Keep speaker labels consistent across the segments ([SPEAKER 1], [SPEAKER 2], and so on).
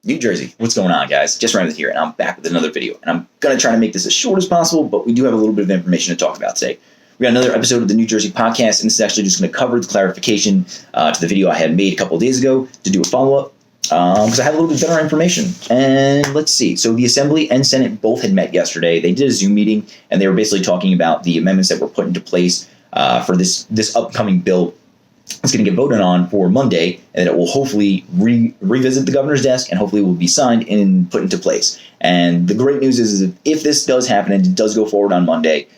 [SPEAKER 1] New Jersey, what's going on, guys? Just Randall here, and I'm back with another video. And I'm going to try to make this as short as possible, but we do have a little bit of information to talk about today. We got another episode of the New Jersey Potcast, and this is actually just going to cover the clarification to the video I had made a couple of days ago to do a follow-up, because I have a little bit better information. And let's see. So the Assembly and Senate both had met yesterday. They did a Zoom meeting, and they were basically talking about the amendments that were put into place for this upcoming bill. It's going to get voted on for Monday, and it will hopefully revisit the governor's desk, and hopefully will be signed and put into place. And the great news is if this does happen and it does go forward on Monday,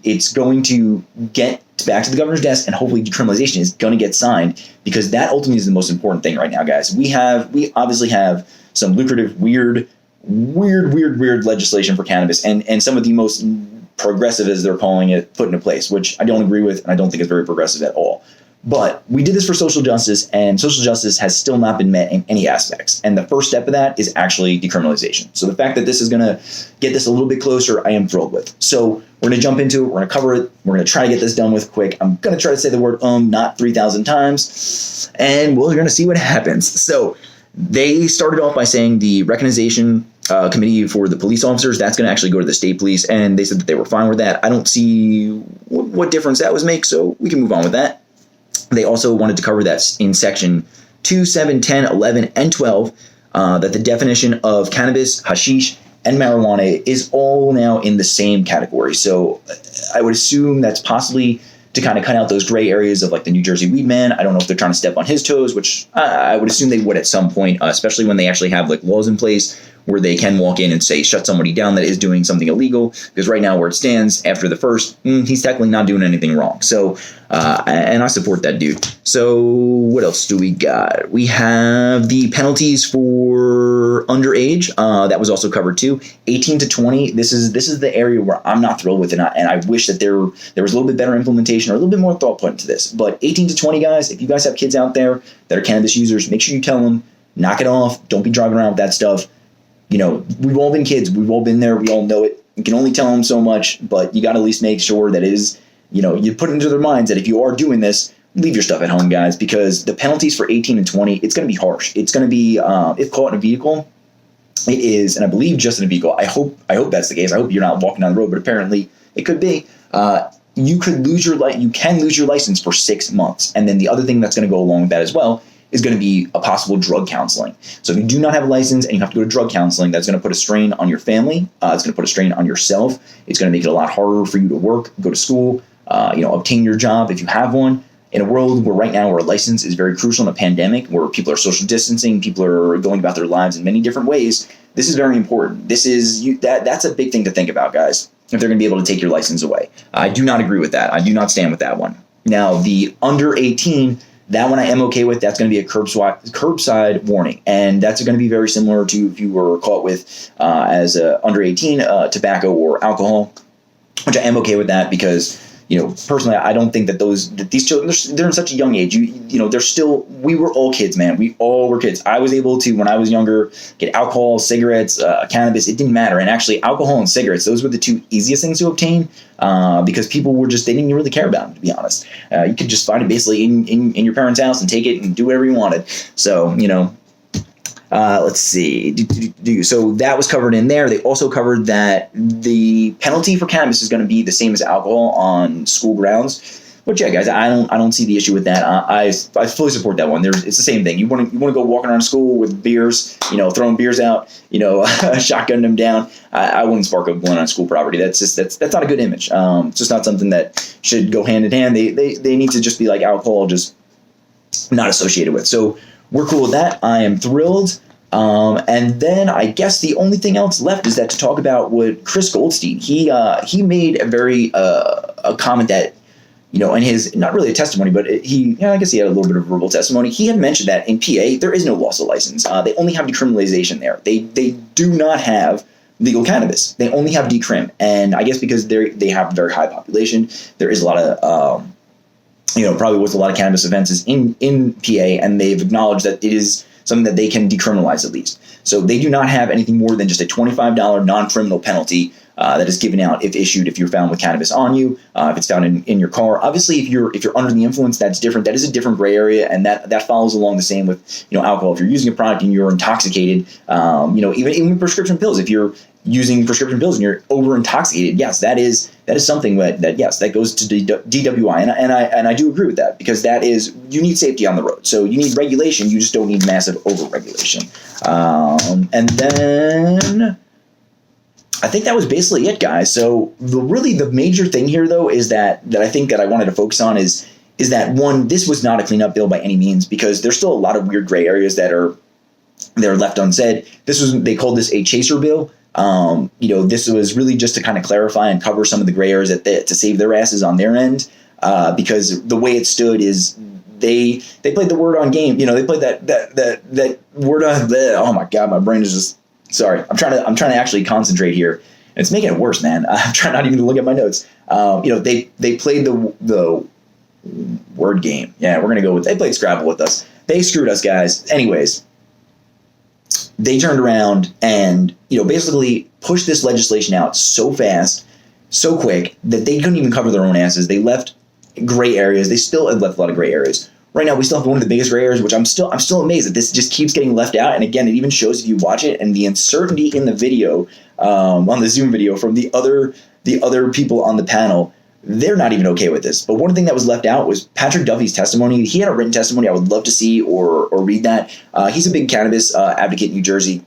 [SPEAKER 1] it's going to get back to the governor's desk, and hopefully decriminalization is going to get signed, because that ultimately is the most important thing right now, guys. We obviously have some lucrative, weird legislation for cannabis, and some of the most progressive, as they're calling it, put into place, which I don't agree with, and I don't think is very progressive at all. But we did this for social justice, and social justice has still not been met in any aspects. And the first step of that is actually decriminalization. So the fact that this is going to get this a little bit closer, I am thrilled with. So we're going to jump into it. We're going to cover it. We're going to try to get this done with quick. I'm going to try to say the word not 3,000 times, and we're going to see what happens. So they started off by saying the recognition committee for the police officers, that's going to actually go to the state police, and they said that they were fine with that. I don't see what difference that would make, so we can move on with that. They also wanted to cover that in section 2, 7, 10, 11, and 12, that the definition of cannabis, hashish, and marijuana is all now in the same category. So I would assume that's possibly to kind of cut out those gray areas of like the New Jersey weed man. I don't know if they're trying to step on his toes, which I would assume they would at some point, especially when they actually have like laws in place where they can walk in and say, shut somebody down that is doing something illegal. Because right now where it stands after the first, he's technically not doing anything wrong. So, and I support that dude. So what else do we got? We have the penalties for underage. That was also covered too. 18 to 20. This is the area where I'm not thrilled with, and I wish that there was a little bit better implementation or a little bit more thought put into this. But 18 to 20, guys, if you guys have kids out there that are cannabis users, make sure you tell them, knock it off. Don't be driving around with that stuff. You know, we've all been kids. We've all been there. We all know it. You can only tell them so much, but you got to at least make sure that it is, you put it into their minds that if you are doing this, leave your stuff at home, guys, because the penalties for 18 and 20, it's going to be harsh. It's going to be, if caught in a vehicle, it is, and I believe just in a vehicle. I hope that's the case. I hope you're not walking down the road, but apparently it could be. You can lose your license for 6 months. And then the other thing that's going to go along with that as well is going to be a possible drug counseling. So if you do not have a license and you have to go to drug counseling, that's going to put a strain on your family. It's going to put a strain on yourself. It's going to make it a lot harder for you to work, go to school, obtain your job if you have one. In a world where right now where a license is very crucial in a pandemic, where people are social distancing, people are going about their lives in many different ways, this is very important. That's a big thing to think about, guys, if they're going to be able to take your license away. I do not agree with that. I do not stand with that one. Now, the under 18, that one I am okay with. That's going to be a curbside warning. And that's going to be very similar to if you were caught with, as under 18, tobacco or alcohol, which I am okay with that because, personally, I don't think that these children, they're in such a young age. They're still, we were all kids, man. We all were kids. I was able to, when I was younger, get alcohol, cigarettes, cannabis. It didn't matter. And actually, alcohol and cigarettes, those were the two easiest things to obtain because people were they didn't really care about them, to be honest. You could just find it basically in your parents' house and take it and do whatever you wanted. So, let's see. So that was covered in there. They also covered that the penalty for cannabis is going to be the same as alcohol on school grounds. But yeah, guys, I don't see the issue with that. I fully support that one. It's the same thing. You want to go walking around school with beers, throwing beers out, shotgunning them down. I wouldn't spark a blunt on school property. That's not a good image. It's just not something that should go hand in hand. They need to just be like alcohol, just not associated with. So we're cool with that. I am thrilled. And then I guess the only thing else left is that to talk about what Chris Goldstein, he made a very, a comment that, in his, not really a testimony, but I guess he had a little bit of verbal testimony. He had mentioned that in PA, there is no loss of license. They only have decriminalization there. They do not have legal cannabis. They only have decrim. And I guess because they have a very high population, there is a lot of, probably was a lot of cannabis offenses in PA, and they've acknowledged that it is something that they can decriminalize at least. So they do not have anything more than just a $25 non-criminal penalty that is given out if you're found with cannabis on you, if it's found in your car. Obviously, if you're under the influence, that's different. That is a different gray area, and that follows along the same with alcohol. If you're using a product and you're intoxicated, even prescription pills. If you're using prescription pills and you're over intoxicated, yes, that is something that goes to DWI, and I do agree with that, because that is, you need safety on the road. So you need regulation. You just don't need massive over-regulation. And then I think that was basically it, guys. So the major thing here, though, is that I think that I wanted to focus on is that, one, this was not a cleanup bill by any means, because there's still a lot of weird gray areas that are left unsaid. They called this a chaser bill. This was really just to kind of clarify and cover some of the gray areas to save their asses on their end, because the way it stood is they played the word on game. They played that word on. Oh my God, my brain is just. Sorry, I'm trying to actually concentrate here, and it's making it worse, man. I'm trying not even to look at my notes. They played the word game. Yeah, we're gonna go with. They played Scrabble with us. They screwed us, guys. Anyways, they turned around and basically pushed this legislation out so fast, so quick, that they couldn't even cover their own asses. They left gray areas. They still have left a lot of gray areas. Right now, we still have one of the biggest gray areas, which I'm still amazed that this just keeps getting left out. And again, it even shows if you watch it, and the uncertainty in the video, on the Zoom video from the other people on the panel, they're not even okay with this. But one thing that was left out was Patrick Duffy's testimony. He had a written testimony. I would love to see or read that. He's a big cannabis advocate in New Jersey.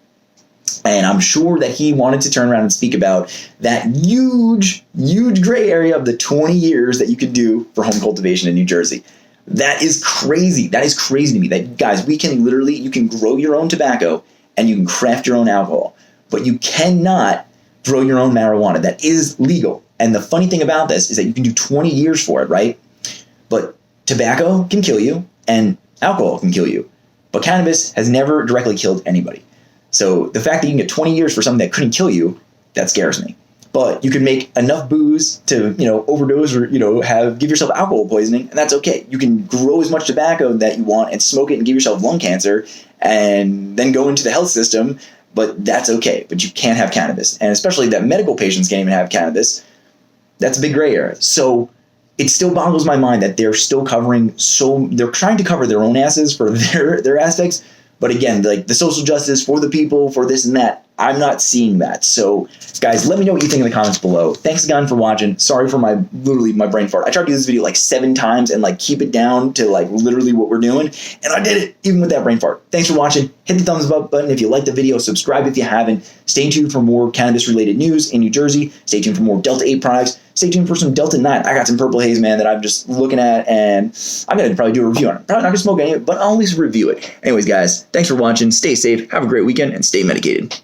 [SPEAKER 1] And I'm sure that he wanted to turn around and speak about that huge gray area of the 20 years that you could do for home cultivation in New Jersey. That is crazy. That is crazy to me. That, guys, you can grow your own tobacco and you can craft your own alcohol, but you cannot grow your own marijuana. That is legal. And the funny thing about this is that you can do 20 years for it, right? But tobacco can kill you and alcohol can kill you. But cannabis has never directly killed anybody. So the fact that you can get 20 years for something that couldn't kill you, that scares me. But you can make enough booze to, overdose or, give yourself alcohol poisoning, and that's okay. You can grow as much tobacco that you want and smoke it and give yourself lung cancer and then go into the health system, but that's okay. But you can't have cannabis. And especially that medical patients can't even have cannabis. That's a big gray area. So it still boggles my mind that they're still they're trying to cover their own asses for their aspects. But again, like the social justice for the people, for this and that, I'm not seeing that. So, guys, let me know what you think in the comments below. Thanks again for watching. Sorry for my brain fart. I tried to do this video like 7 times and keep it down to literally what we're doing. And I did it, even with that brain fart. Thanks for watching. Hit the thumbs up button if you liked the video. Subscribe if you haven't. Stay tuned for more cannabis-related news in New Jersey. Stay tuned for more Delta 8 products. Stay tuned for some Delta 9. I got some Purple Haze, man, that I'm just looking at, and I'm going to probably do a review on it. Probably not going to smoke any of it, but I'll at least review it. Anyways, guys, thanks for watching. Stay safe. Have a great weekend, and stay medicated.